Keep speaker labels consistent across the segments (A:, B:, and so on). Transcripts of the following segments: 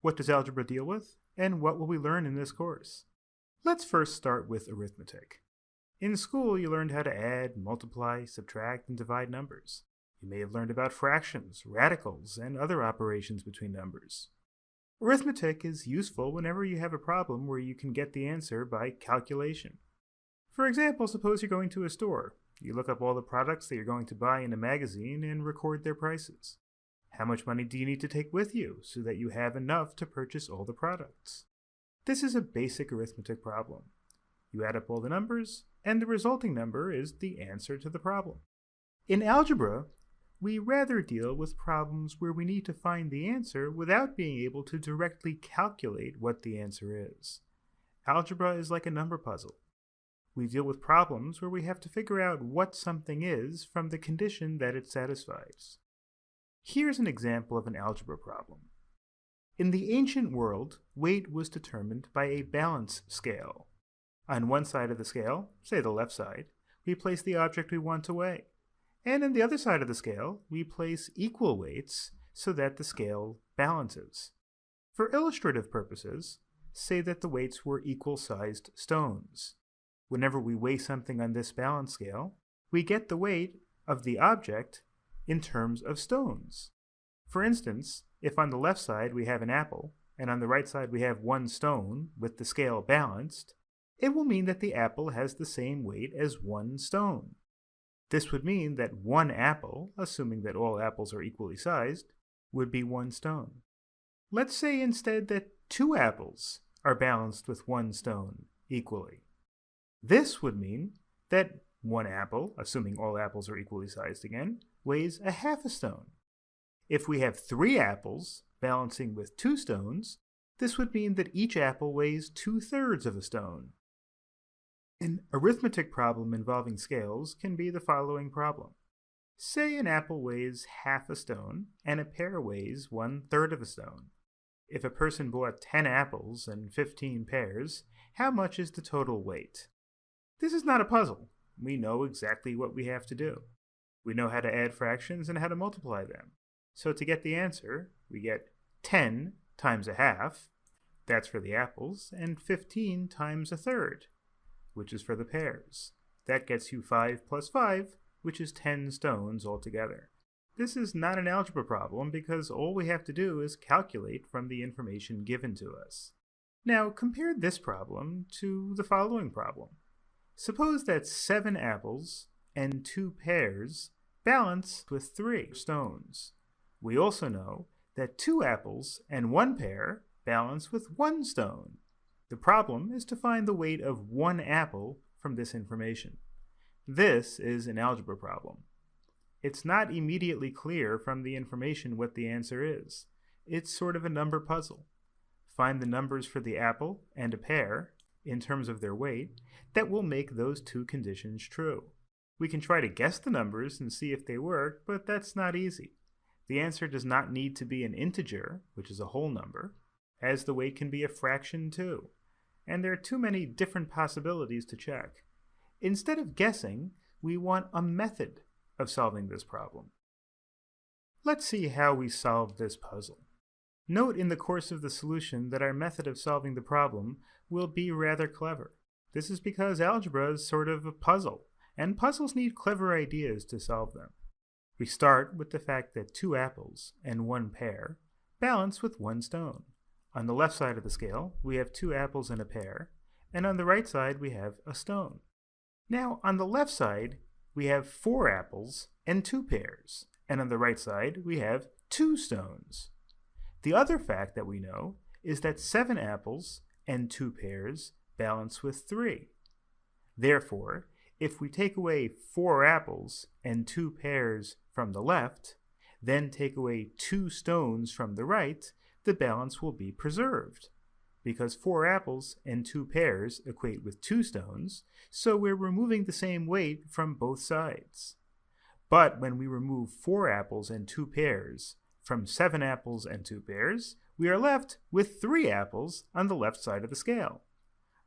A: What does algebra deal with, and what will we learn in this course? Let's first start with arithmetic. In school, you learned how to add, multiply, subtract, and divide numbers. You may have learned about fractions, radicals, and other operations between numbers. Arithmetic is useful whenever you have a problem where you can get the answer by calculation. For example, suppose you're going to a store. You look up all the products that you're going to buy in a magazine and record their prices. How much money do you need to take with you so that you have enough to purchase all the products? This is a basic arithmetic problem. You add up all the numbers, and the resulting number is the answer to the problem. In algebra, we rather deal with problems where we need to find the answer without being able to directly calculate what the answer is. Algebra is like a number puzzle. We deal with problems where we have to figure out what something is from the condition that it satisfies. Here's an example of an algebra problem. In the ancient world, weight was determined by a balance scale. On one side of the scale, say the left side, we place the object we want to weigh. And on the other side of the scale, we place equal weights so that the scale balances. For illustrative purposes, say that the weights were equal-sized stones. Whenever we weigh something on this balance scale, we get the weight of the object in terms of stones. For instance, if on the left side we have an apple, and on the right side we have 1 stone with the scale balanced, it will mean that the apple has the same weight as 1 stone. This would mean that 1 apple, assuming that all apples are equally sized, would be 1 stone. Let's say instead that 2 apples are balanced with 1 stone equally. This would mean that 1 apple, assuming all apples are equally sized again, weighs a half a stone. If we have 3 apples balancing with 2 stones, this would mean that each apple weighs 2/3 of a stone. An arithmetic problem involving scales can be the following problem. Say an apple weighs half a stone and a pear weighs 1/3 of a stone. If a person bought 10 apples and 15 pears, how much is the total weight? This is not a puzzle. We know exactly what we have to do. We know how to add fractions and how to multiply them. So to get the answer, we get 10 times a half, that's for the apples, and 15 times a third, which is for the pears. That gets you 5 plus 5, which is 10 stones altogether. This is not an algebra problem because all we have to do is calculate from the information given to us. Now compare this problem to the following problem. Suppose that 7 apples and 2 pears balance with 3 stones. We also know that 2 apples and 1 pear balance with 1 stone. The problem is to find the weight of 1 apple from this information. This is an algebra problem. It's not immediately clear from the information what the answer is. It's sort of a number puzzle. Find the numbers for the apple and a pear, in terms of their weight, that will make those 2 conditions true. We can try to guess the numbers and see if they work, but that's not easy. The answer does not need to be an integer, which is a whole number, as the weight can be a fraction too. And there are too many different possibilities to check. Instead of guessing, we want a method of solving this problem. Let's see how we solve this puzzle. Note in the course of the solution that our method of solving the problem will be rather clever. This is because algebra is sort of a puzzle, and puzzles need clever ideas to solve them. We start with the fact that 2 apples and 1 pear balance with 1 stone. On the left side of the scale, we have 2 apples and a pear, and on the right side we have a stone. Now, on the left side, we have 4 apples and 2 pears, and on the right side we have 2 stones. The other fact that we know is that 7 apples and 2 pears balance with 3. Therefore, if we take away 4 apples and 2 pears from the left, then take away 2 stones from the right, the balance will be preserved. Because 4 apples and 2 pears equate with 2 stones, so we're removing the same weight from both sides. But when we remove 4 apples and 2 pears from 7 apples and 2 pears, we are left with 3 apples on the left side of the scale.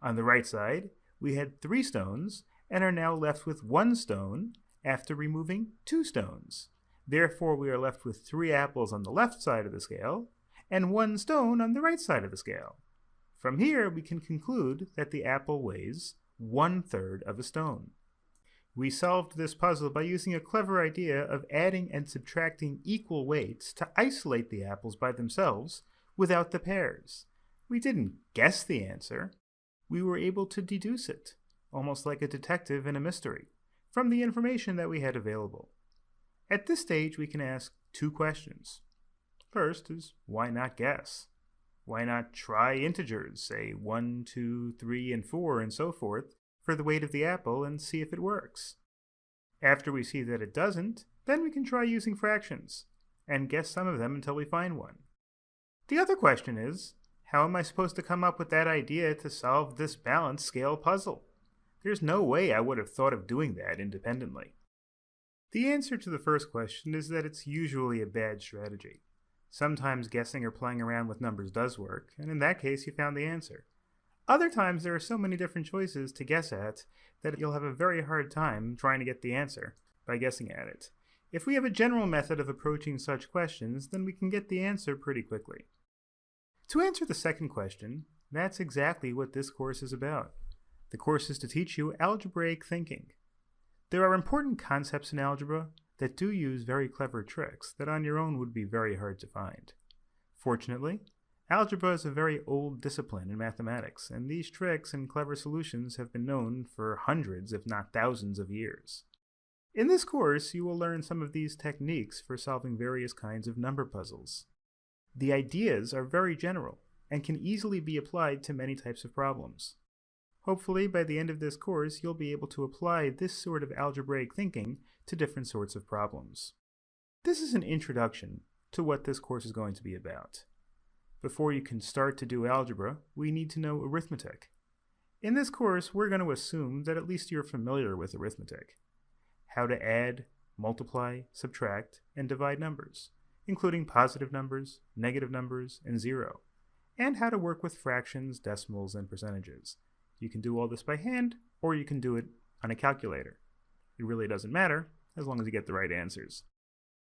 A: On the right side, we had 3 stones and are now left with 1 stone after removing 2 stones. Therefore, we are left with 3 apples on the left side of the scale and 1 stone on the right side of the scale. From here, we can conclude that the apple weighs 1/3 of a stone. We solved this puzzle by using a clever idea of adding and subtracting equal weights to isolate the apples by themselves without the pairs. We didn't guess the answer. We were able to deduce it, almost like a detective in a mystery, from the information that we had available. At this stage, we can ask 2 questions. First is, why not guess? Why not try integers, say 1, 2, 3, and 4, and so forth, for the weight of the apple and see if it works? After we see that it doesn't, then we can try using fractions, and guess some of them until we find one. The other question is, how am I supposed to come up with that idea to solve this balanced scale puzzle? There's no way I would have thought of doing that independently. The answer to the first question is that it's usually a bad strategy. Sometimes guessing or playing around with numbers does work, and in that case you found the answer. Other times there are so many different choices to guess at that you'll have a very hard time trying to get the answer by guessing at it. If we have a general method of approaching such questions, then we can get the answer pretty quickly. To answer the second question, that's exactly what this course is about. The course is to teach you algebraic thinking. There are important concepts in algebra that do use very clever tricks that on your own would be very hard to find. Fortunately, algebra is a very old discipline in mathematics, and these tricks and clever solutions have been known for hundreds, if not thousands, of years. In this course, you will learn some of these techniques for solving various kinds of number puzzles. The ideas are very general and can easily be applied to many types of problems. Hopefully, by the end of this course, you'll be able to apply this sort of algebraic thinking to different sorts of problems. This is an introduction to what this course is going to be about. Before you can start to do algebra, we need to know arithmetic. In this course, we're going to assume that at least you're familiar with arithmetic. How to add, multiply, subtract, and divide numbers, including positive numbers, negative numbers, and 0, and how to work with fractions, decimals, and percentages. You can do all this by hand, or you can do it on a calculator. It really doesn't matter, as long as you get the right answers.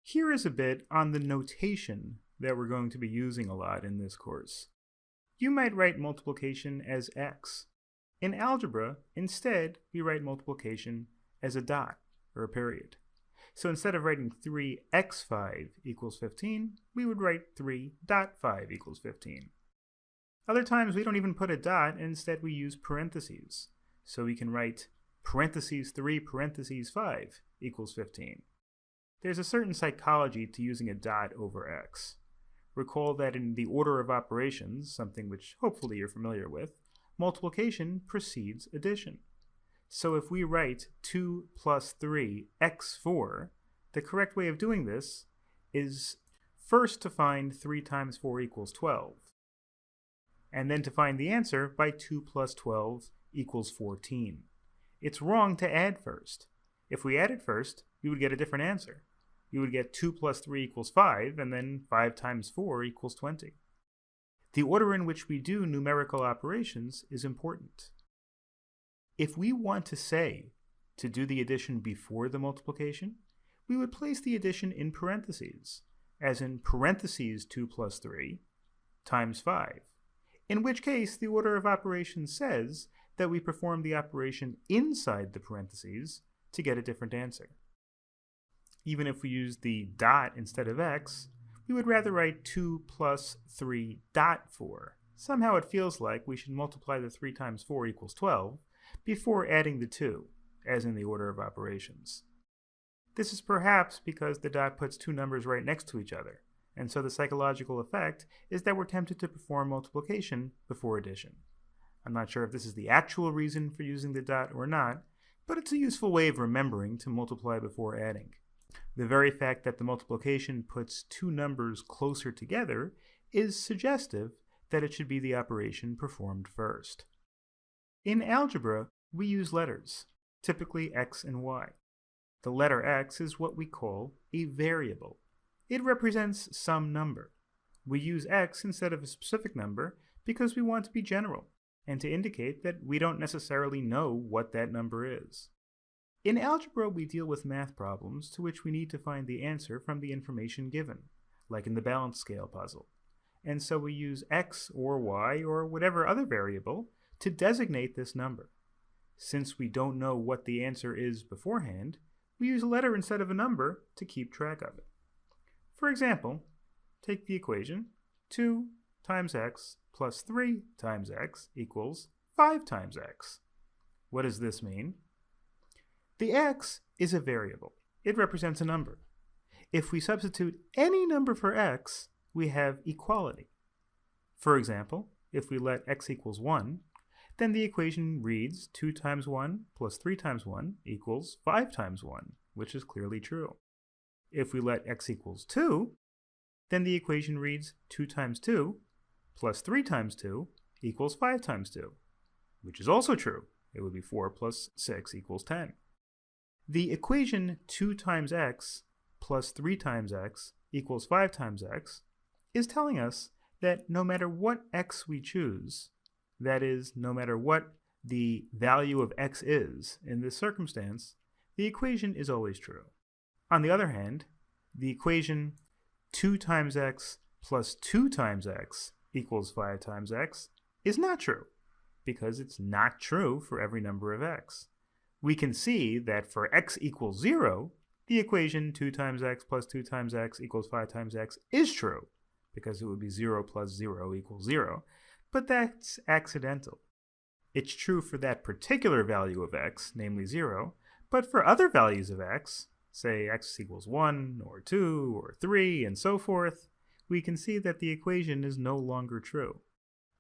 A: Here is a bit on the notation that we're going to be using a lot in this course. You might write multiplication as x. In algebra, instead, we write multiplication as a dot, or a period. So instead of writing 3x5 equals 15, we would write 3.5 equals 15. Other times we don't even put a dot, and instead we use parentheses. So we can write parentheses 3 parentheses 5 equals 15. There's a certain psychology to using a dot over x. Recall that in the order of operations, something which hopefully you're familiar with, multiplication precedes addition. So if we write 2 plus 3 x4, the correct way of doing this is first to find 3 times 4 equals 12, and then to find the answer by 2 plus 12 equals 14. It's wrong to add first. If we added first, we would get a different answer. We would get 2 plus 3 equals 5, and then 5 times 4 equals 20. The order in which we do numerical operations is important. If we want to say to do the addition before the multiplication, we would place the addition in parentheses, as in parentheses 2 plus 3 times 5, in which case the order of operations says that we perform the operation inside the parentheses to get a different answer. Even if we use the dot instead of x, we would rather write 2 plus 3 dot 4. Somehow it feels like we should multiply the 3 times 4 equals 12 before adding the 2, as in the order of operations. This is perhaps because the dot puts two numbers right next to each other, and so the psychological effect is that we're tempted to perform multiplication before addition. I'm not sure if this is the actual reason for using the dot or not, but it's a useful way of remembering to multiply before adding. The very fact that the multiplication puts two numbers closer together is suggestive that it should be the operation performed first. In algebra, we use letters, typically x and y. The letter x is what we call a variable. It represents some number. We use x instead of a specific number because we want to be general and to indicate that we don't necessarily know what that number is. In algebra, we deal with math problems to which we need to find the answer from the information given, like in the balance scale puzzle. and so we use x or y or whatever other variable to designate this number. Since we don't know what the answer is beforehand, we use a letter instead of a number to keep track of it. For example, take the equation 2 times x plus 3 times x equals 5 times x. What does this mean? The x is a variable. It represents a number. If we substitute any number for x, we have equality. For example, if we let x equals 1, then the equation reads 2 times 1 plus 3 times 1 equals 5 times 1, which is clearly true. If we let x equals 2, then the equation reads 2 times 2 plus 3 times 2 equals 5 times 2, which is also true. It would be 4 plus 6 equals 10. The equation 2 times x plus 3 times x equals 5 times x is telling us that no matter what x we choose, that is, no matter what the value of x is in this circumstance, the equation is always true. On the other hand, the equation 2 times x plus 2 times x equals 5 times x is not true, because it's not true for every number of x. We can see that for x equals 0, the equation 2 times x plus 2 times x equals 5 times x is true, because it would be 0 plus 0 equals 0, but that's accidental. It's true for that particular value of x, namely 0, but for other values of x, say x equals 1 or 2 or 3 and so forth, we can see that the equation is no longer true.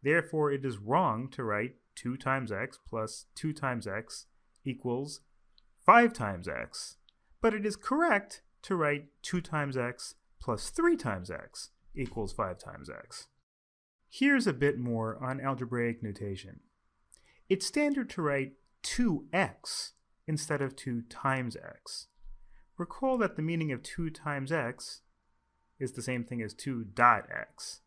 A: Therefore, it is wrong to write 2 times x plus 2 times x equals 5 times x, but it is correct to write 2 times x plus 3 times x equals 5 times x. Here's a bit more on algebraic notation. It's standard to write 2x instead of 2 times x. Recall that the meaning of 2 times x is the same thing as 2 dot x.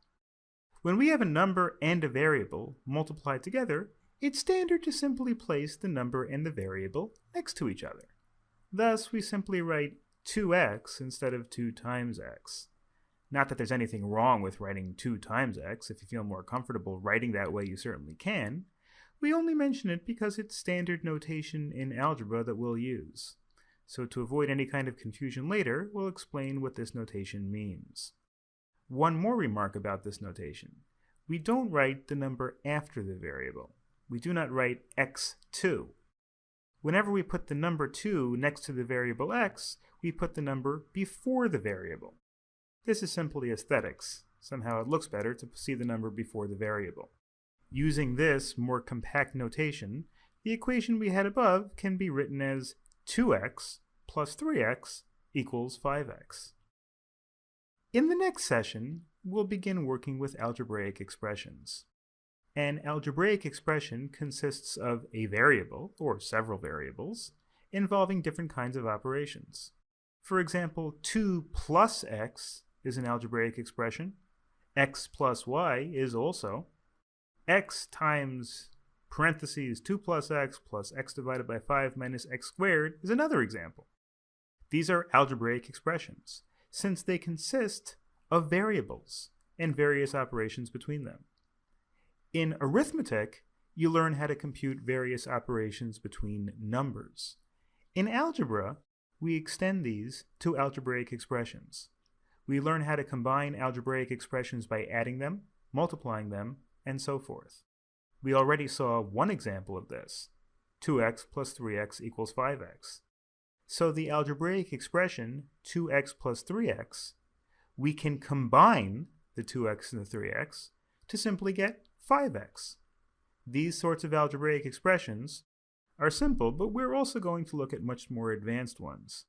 A: When we have a number and a variable multiplied together, it's standard to simply place the number and the variable next to each other. Thus, we simply write 2x instead of 2 times x. Not that there's anything wrong with writing 2 times x. If you feel more comfortable writing that way, you certainly can. We only mention it because it's standard notation in algebra that we'll use. So to avoid any kind of confusion later, we'll explain what this notation means. One more remark about this notation. We don't write the number after the variable. We do not write x2. Whenever we put the number 2 next to the variable x, we put the number before the variable. This is simply aesthetics. Somehow it looks better to see the number before the variable. Using this more compact notation, the equation we had above can be written as 2x plus 3x equals 5x. In the next session, we'll begin working with algebraic expressions. An algebraic expression consists of a variable, or several variables, involving different kinds of operations. For example, 2 plus x is an algebraic expression. X plus y is also. X times parentheses 2 plus x divided by 5 minus x squared is another example. These are algebraic expressions, since they consist of variables and various operations between them. In arithmetic, you learn how to compute various operations between numbers. In algebra, we extend these to algebraic expressions. We learn how to combine algebraic expressions by adding them, multiplying them, and so forth. We already saw one example of this. 2x plus 3x equals 5x. So the algebraic expression 2x plus 3x, we can combine the 2x and the 3x to simply get 5x. These sorts of algebraic expressions are simple, but we're also going to look at much more advanced ones.